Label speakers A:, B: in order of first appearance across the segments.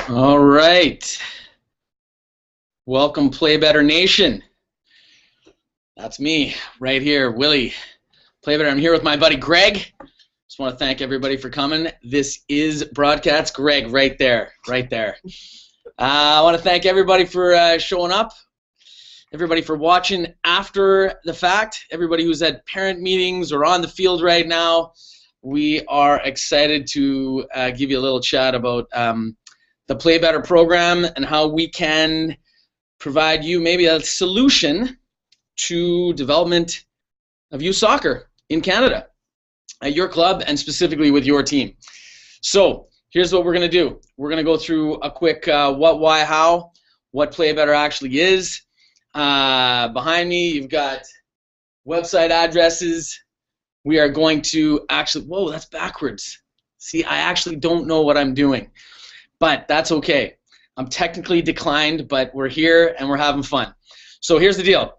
A: All right. Welcome, Play Better Nation. That's me right here, Willie. Play Better. I'm here with my buddy Greg. Just want to thank everybody for coming. This is Broadcast Greg right there, right there. I want to thank everybody for showing up, everybody for watching after the fact, everybody who's at parent meetings or on the field right now. We are excited to give you a little chat about the Play Better program and how we can provide you maybe a solution to development of youth soccer in Canada at your club and specifically with your team. So here's what we're going to do. We're going to go through a quick what, why, how, what Play Better actually is. Behind me you've got website addresses. We are going to actually, whoa, that's backwards. See, I actually don't know what I'm doing. But that's okay. I'm technically declined, but we're here and we're having fun. So here's the deal.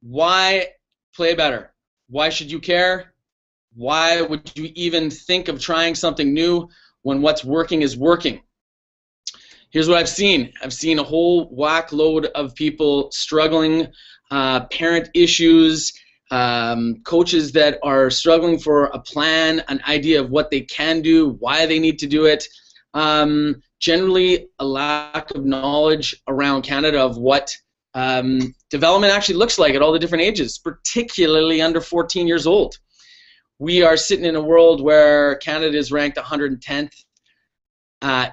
A: Why Play Better? Why should you care? Why would you even think of trying something new when what's working is working? Here's what I've seen. I've seen a whole whack load of people struggling, parent issues, coaches that are struggling for a plan, an idea of what they can do, why they need to do it. Generally, a lack of knowledge around Canada of what development actually looks like at all the different ages, particularly under 14 years old. We are sitting in a world where Canada is ranked 110th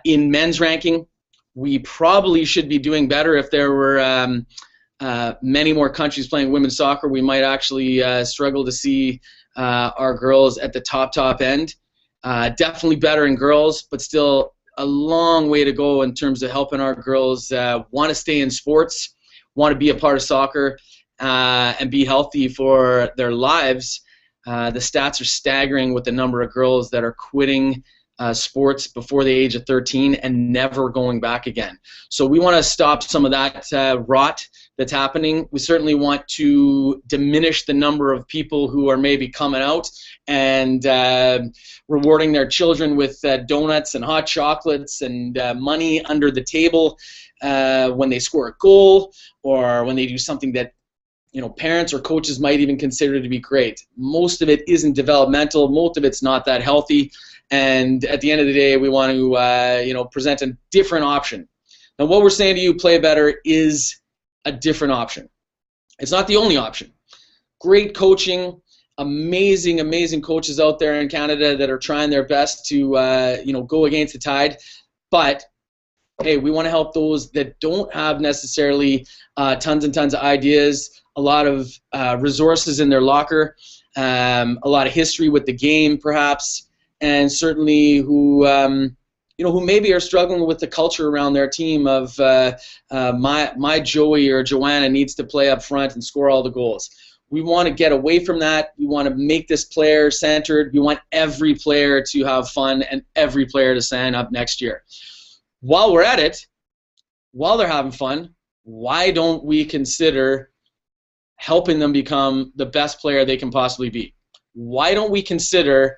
A: in men's ranking. We probably should be doing better if there were many more countries playing women's soccer. We might actually struggle to see our girls at the top end. Definitely better in girls, but still a long way to go in terms of helping our girls want to stay in sports, want to be a part of soccer, and be healthy for their lives. The stats are staggering with the number of girls that are quitting sports before the age of 13 and never going back again. So we want to stop some of that rot that's happening. We certainly want to diminish the number of people who are maybe coming out and rewarding their children with donuts and hot chocolates and money under the table when they score a goal or when they do something that parents or coaches might even consider to be great. Most of it isn't developmental. Most of it's not that healthy. And at the end of the day, we want to present a different option. Now, what we're saying to you, Play Better, is a different option. It's not the only option. Great coaching, amazing coaches out there in Canada that are trying their best to go against the tide. But hey, we want to help those that don't have necessarily tons and tons of ideas, a lot of resources in their locker, a lot of history with the game, perhaps, and certainly who who maybe are struggling with the culture around their team of my Joey or Joanna needs to play up front and score all the goals. We want to get away from that. We want to make this player centered. We want every player to have fun and every player to sign up next year. While we're at it, while they're having fun, why don't we consider helping them become the best player they can possibly be? Why don't we consider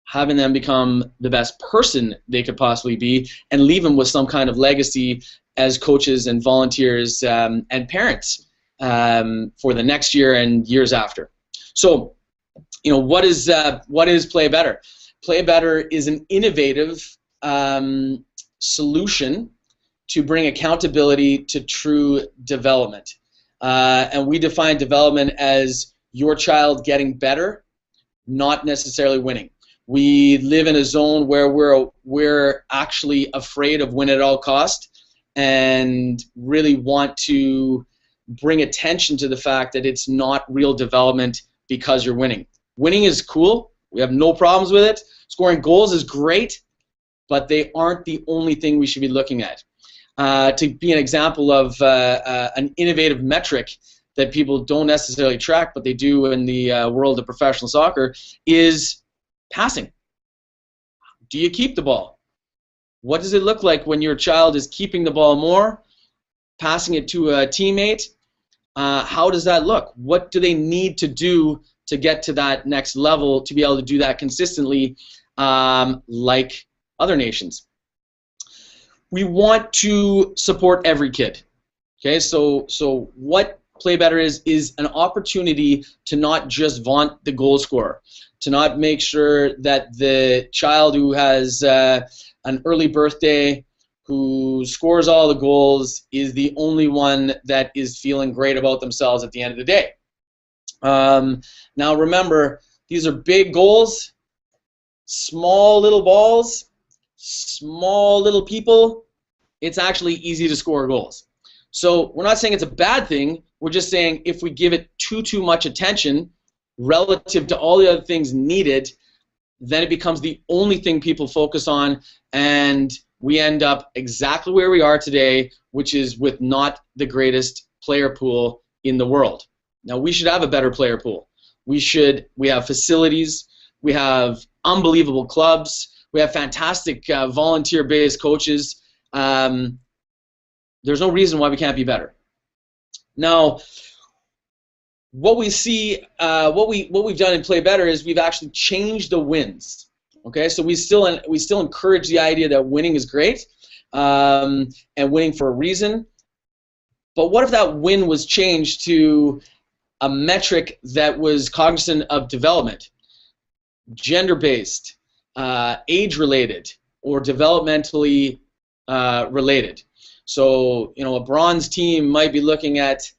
A: having them become the best person they could possibly be and leave them with some kind of legacy as coaches and volunteers and parents for the next year and years after? So, what is Play Better? Play Better is an innovative solution to bring accountability to true development. And we define development as your child getting better, not necessarily winning. We live in a zone where we're actually afraid of win at all cost and really want to bring attention to the fact that it's not real development because you're winning. Winning is cool. We have no problems with it. Scoring goals is great, but they aren't the only thing we should be looking at. To be an example of an innovative metric that people don't necessarily track, but they do in the world of professional soccer, is passing. Do you keep the ball? What does it look like when your child is keeping the ball more, passing it to a teammate? How does that look? What do they need to do to get to that next level to be able to do that consistently like other nations? we want to support every kid. Okay, so what Play Better is an opportunity to not just vaunt the goal scorer, to not make sure that the child who has an early birthday, who scores all the goals, is the only one that is feeling great about themselves at the end of the day. Now remember, these are big goals, small little balls, small little people. It's actually easy to score goals. So we're not saying it's a bad thing. We're just saying if we give it too much attention relative to all the other things needed, then it becomes the only thing people focus on, and we end up exactly where we are today, which is with not the greatest player pool in the world. Now, we should have a better player pool. We have facilities, we have unbelievable clubs, we have fantastic volunteer-based coaches. There's no reason why we can't be better. Now, what we see, what we've done in Play Better is we've actually changed the wins. Okay, so we still encourage the idea that winning is great, and winning for a reason. But what if that win was changed to a metric that was cognizant of development, gender-based, age-related, or developmentally related? So, you know, a bronze team might be looking at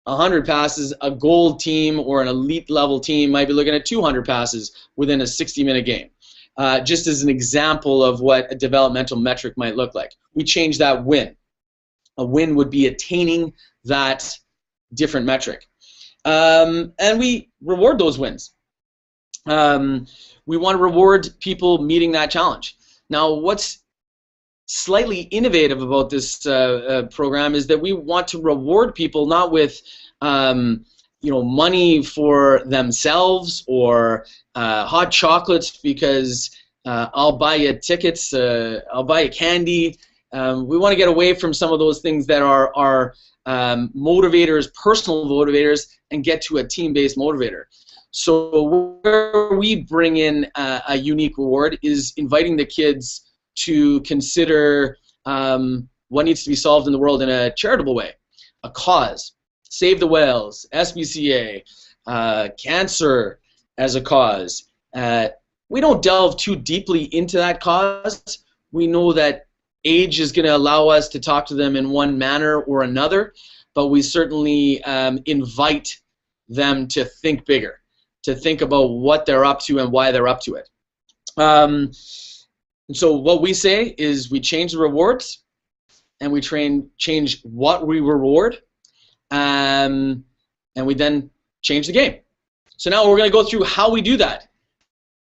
A: 100 passes, a gold team or an elite level team might be looking at 200 passes within a 60-minute game. Just as an example of what a developmental metric might look like. We change that win. A win would be attaining that different metric. And we reward those wins. We want to reward people meeting that challenge. Now, what's slightly innovative about this program is that we want to reward people not with money for themselves or hot chocolates because I'll buy you tickets, I'll buy you candy. We want to get away from some of those things that are motivators, personal motivators, and get to a team-based motivator. So where we bring in a unique reward is inviting the kids to consider what needs to be solved in the world in a charitable way, a cause. Save the Whales, SPCA, cancer as a cause. We don't delve too deeply into that cause. We know that age is going to allow us to talk to them in one manner or another, but we certainly invite them to think bigger, to think about what they're up to and why they're up to it. And so what we say is we change the rewards and we change what we reward, and we then change the game. So now we're going to go through how we do that.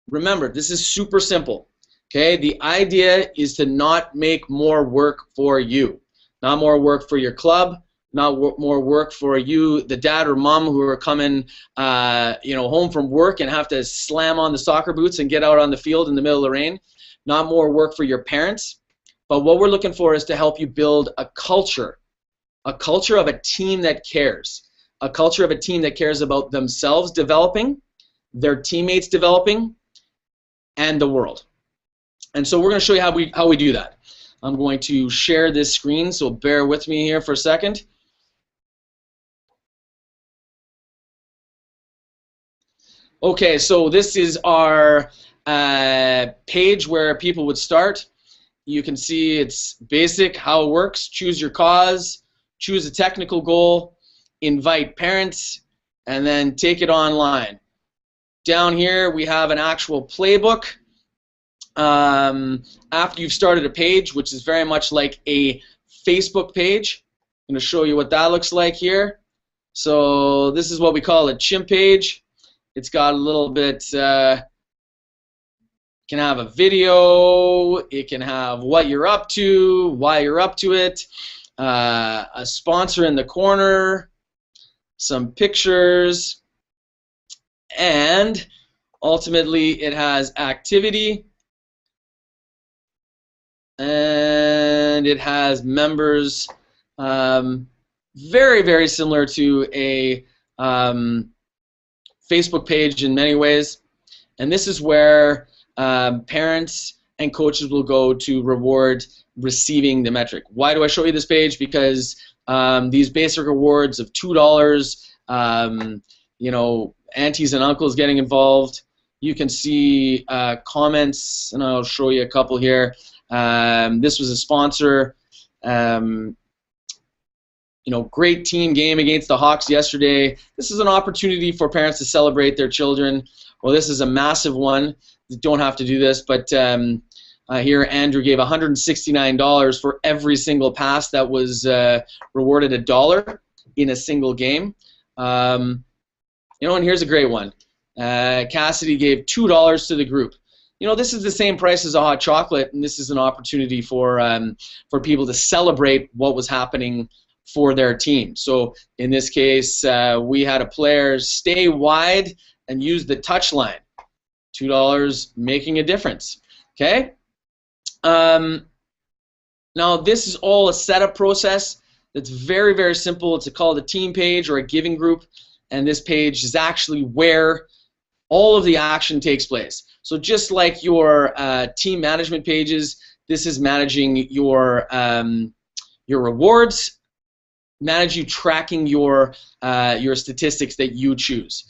A: Remember, this is super simple. Okay, the idea is to not make more work for you, not more work for your club, not more work for you, the dad or mom who are coming, home from work and have to slam on the soccer boots and get out on the field in the middle of the rain. Not more work for your parents, but what we're looking for is to help you build a culture of a team that cares, a culture of a team that cares about themselves developing, their teammates developing, and the world. And so we're going to show you how we do that. I'm going to share this screen, so bear with me here for a second. Okay, so this is our page where people would start. You can see it's basic, how it works. Choose your cause, choose a technical goal, invite parents, and then take it online. Down here we have an actual playbook. After you've started a page, which is very much like a Facebook page, I'm going to show you what that looks like here. So this is what we call a chimp page. It's got a little bit, can have a video, it can have what you're up to, why you're up to it, a sponsor in the corner, some pictures, and ultimately it has activity, and it has members, very, very similar to a Facebook page in many ways. And this is where parents and coaches will go to reward receiving the metric. Why do I show you this page? Because these basic rewards of $2, you know, aunties and uncles getting involved. You can see comments, and I'll show you a couple here. This was a sponsor. You know, great team game against the Hawks yesterday. This is an opportunity for parents to celebrate their children. Well, this is a massive one. You don't have to do this, but here Andrew gave $169 for every single pass that was rewarded $1 in a single game. You know, and here's a great one. Cassidy gave $2 to the group. You know, this is the same price as a hot chocolate, and this is an opportunity for people to celebrate what was happening for their team. So in this case, we had a player stay wide and use the touch line. $2 making a difference. Okay. Now this is all a setup process that's very, very simple. It's called a team page or a giving group, and this page is actually where all of the action takes place. So just like your team management pages, this is managing your rewards, tracking your statistics that you choose.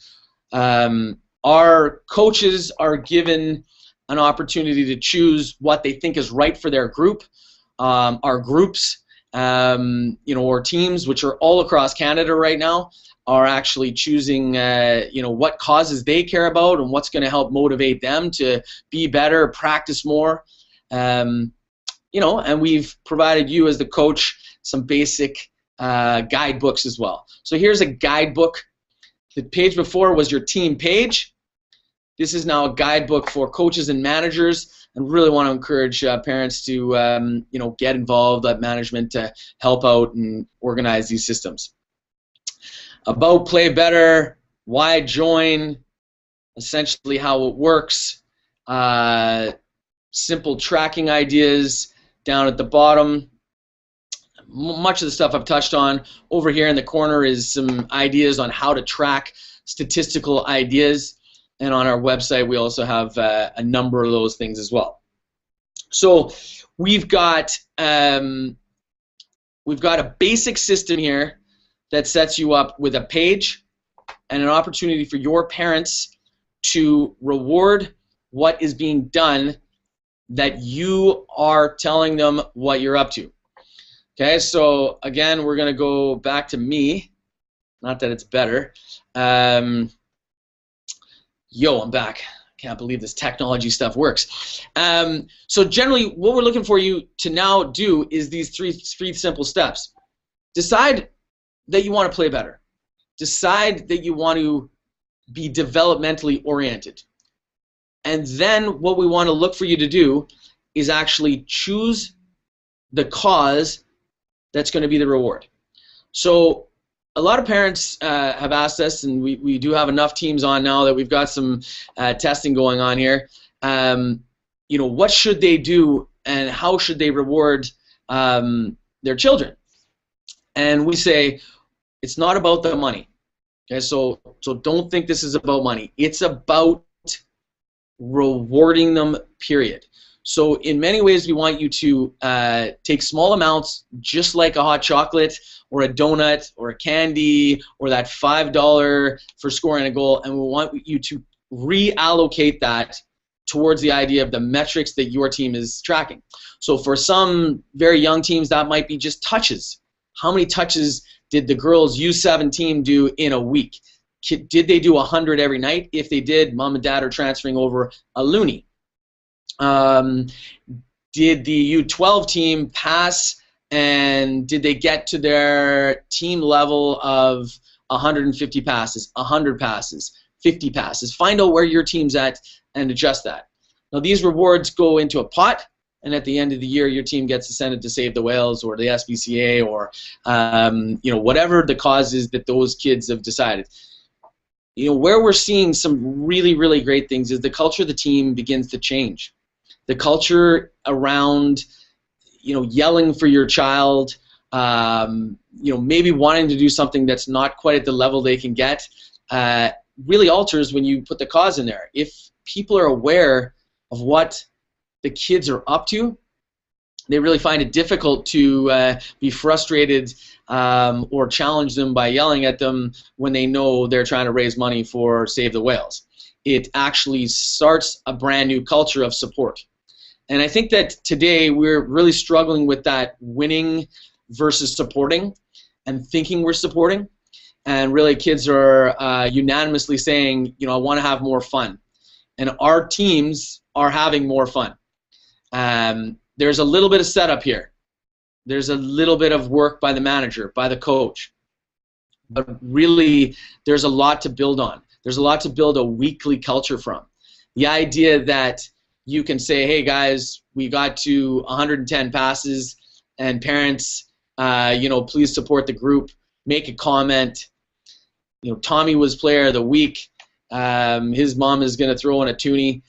A: Our coaches are given an opportunity to choose what they think is right for their group. Our groups, you know, or teams, which are all across Canada right now, are actually choosing, you know, what causes they care about and what's going to help motivate them to be better, practice more. You know, and we've provided you as the coach some basic guidebooks as well. So here's a guidebook. The page before was your team page. This is now a guidebook for coaches and managers, and really want to encourage parents to you know, get involved at management to help out and organize these systems. About Play Better, why join, essentially how it works, simple tracking ideas down at the bottom. Much of the stuff I've touched on. Over here in the corner is some ideas on how to track statistical ideas, and on our website we also have a number of those things as well. So we've got a basic system here that sets you up with a page and an opportunity for your parents to reward what is being done that you are telling them what you're up to. Okay, so again, we're going to go back to me. Not that it's better. Yo, I'm back. Can't believe this technology stuff works. So generally, what we're looking for you to now do is these three simple steps. Decide that you want to play better. Decide that you want to be developmentally oriented. And then what we want to look for you to do is actually choose the cause that's going to be the reward. So a lot of parents have asked us, and we do have enough teams on now that we've got some testing going on here. You know, what should they do and how should they reward their children? And we say it's not about the money. Okay, so don't think this is about money. It's about rewarding them, period. So in many ways, we want you to take small amounts, just like a hot chocolate or a donut or a candy or that $5 for scoring a goal, and we want you to reallocate that towards the idea of the metrics that your team is tracking. So for some very young teams, that might be just touches. How many touches did the girls U7 team do in a week? Did they do 100 every night? If they did, mom and dad are transferring over a loonie. Did the U12 team pass, and did they get to their team level of 150 passes, 100 passes, 50 passes? Find out where your team's at and adjust that. Now these rewards go into a pot, and at the end of the year your team gets to send it to Save the Whales or the SPCA or you know, whatever the cause is that those kids have decided. You know, where we're seeing some really, really great things is the culture of the team begins to change. The culture around, you know, yelling for your child, you know, maybe wanting to do something that's not quite at the level they can get, really alters when you put the cause in there. If people are aware of what the kids are up to, they really find it difficult to be frustrated or challenge them by yelling at them when they know they're trying to raise money for Save the Whales. It actually starts a brand new culture of support. And I think that today we're really struggling with that winning versus supporting and thinking we're supporting. And really kids are unanimously saying, I want to have more fun. And our teams are having more fun. There's a little bit of setup here. There's a little bit of work by the manager, by the coach. But really, there's a lot to build on. There's a lot to build a weekly culture from. The idea that you can say, hey guys, we got to 110 passes, and parents, please support the group, make a comment. Tommy was player of the week. His mom is going to throw in a toonie.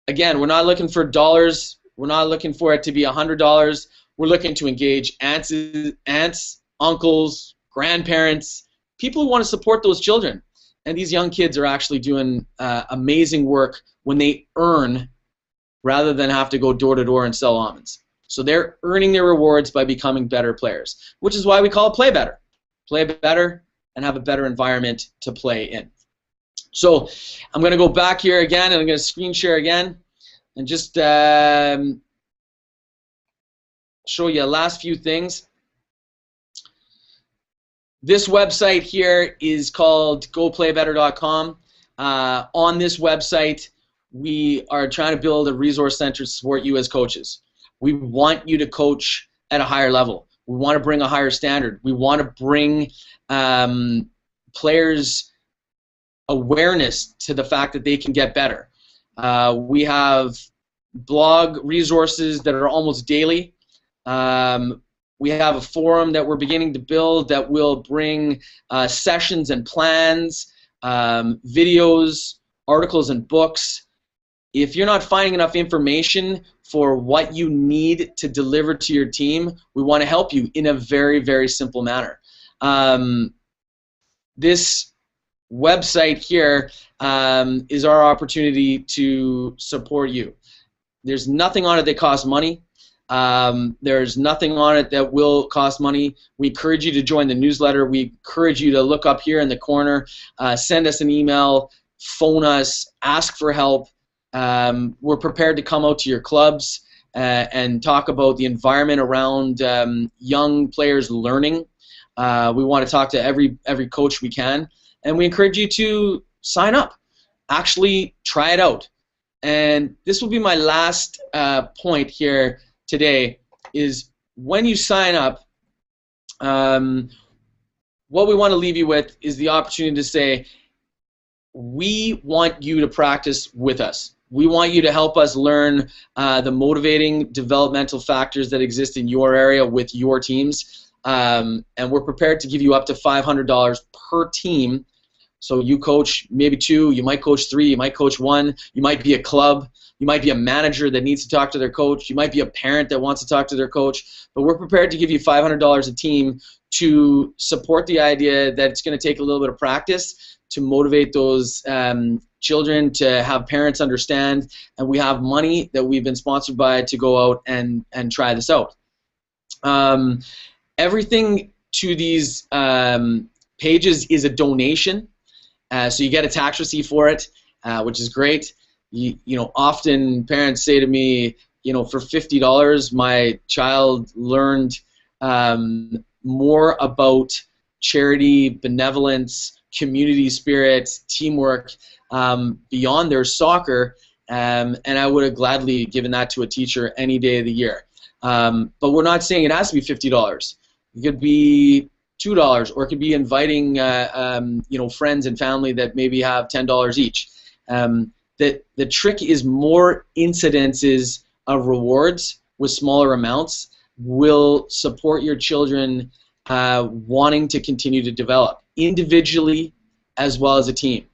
A: Again, we're not looking for dollars. We're not looking for it to be $100. We're looking to engage aunts, uncles, grandparents, people who want to support those children. And these young kids are actually doing amazing work when they earn rather than have to go door to door and sell almonds. So they're earning their rewards by becoming better players, which is why we call it Play Better. Play better and have a better environment to play in. So I'm going to go back here again, and I'm going to screen share again and just show you the last few things. This website here is called goplaybetter.com. On this website, we are trying to build a resource center to support you as coaches. We want you to coach at a higher level. We want to bring a higher standard. We want to bring players awareness to the fact that they can get better. We have blog resources that are almost daily. We have a forum that we're beginning to build that will bring sessions and plans, videos, articles and books. If you're not finding enough information for what you need to deliver to your team, we want to help you in a very, very simple manner. This website here is our opportunity to support you. There's nothing on it that costs money. There's nothing on it that will cost money. We encourage you to join the newsletter. We encourage you to look up here in the corner, send us an email, phone us, ask for help. We're prepared to come out to your clubs and talk about the environment around young players learning. We want to talk to every coach we can, and we encourage you to sign up. Actually, try it out. And this will be my last point here today, is when you sign up, what we want to leave you with is the opportunity to say, we want you to practice with us. We want you to help us learn the motivating developmental factors that exist in your area with your teams, and we're prepared to give you up to $500 per team. So you coach maybe 2, you might coach 3, you might coach 1, you might be a club, you might be a manager that needs to talk to their coach, you might be a parent that wants to talk to their coach, but we're prepared to give you $500 a team to support the idea that it's going to take a little bit of practice to motivate those children, to have parents understand, and we have money that we've been sponsored by to go out and try this out. Everything to these pages is a donation. So you get a tax receipt for it, which is great. You know, often parents say to me, for $50, my child learned more about charity, benevolence, community spirit, teamwork beyond their soccer, and I would have gladly given that to a teacher any day of the year. But we're not saying it has to be $50. It could be $2, or it could be inviting friends and family that maybe have $10 each. The trick is more incidences of rewards with smaller amounts will support your children wanting to continue to develop individually as well as a team.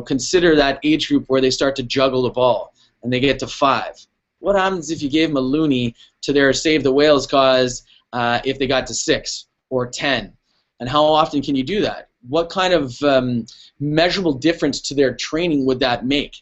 A: Consider that age group where they start to juggle the ball and they get to 5. What happens if you gave them a loonie to their Save the Whales cause if they got to 6 or 10? And how often can you do that? What kind of measurable difference to their training would that make?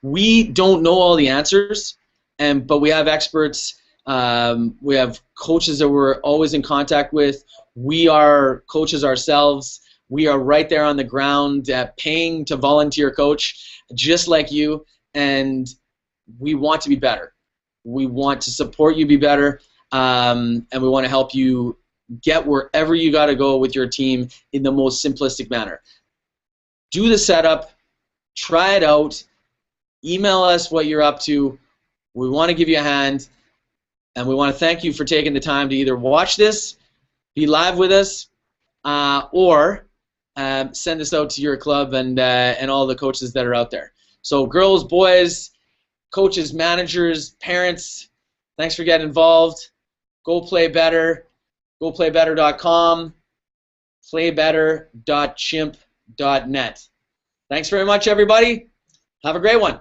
A: We don't know all the answers, but we have experts. We have coaches that we're always in contact with. We are coaches ourselves. We are right there on the ground, paying to volunteer coach, just like you, and we want to be better. We want to support you be better, and we want to help you get wherever you got to go with your team in the most simplistic manner. Do the setup, try it out, email us what you're up to. We want to give you a hand, and we want to thank you for taking the time to either watch this, be live with us, or send this out to your club and all the coaches that are out there. So girls, boys, coaches, managers, parents, thanks for getting involved. Go play better. GoPlayBetter.com, playbetter.chimp.net. Thanks very much, everybody. Have a great one.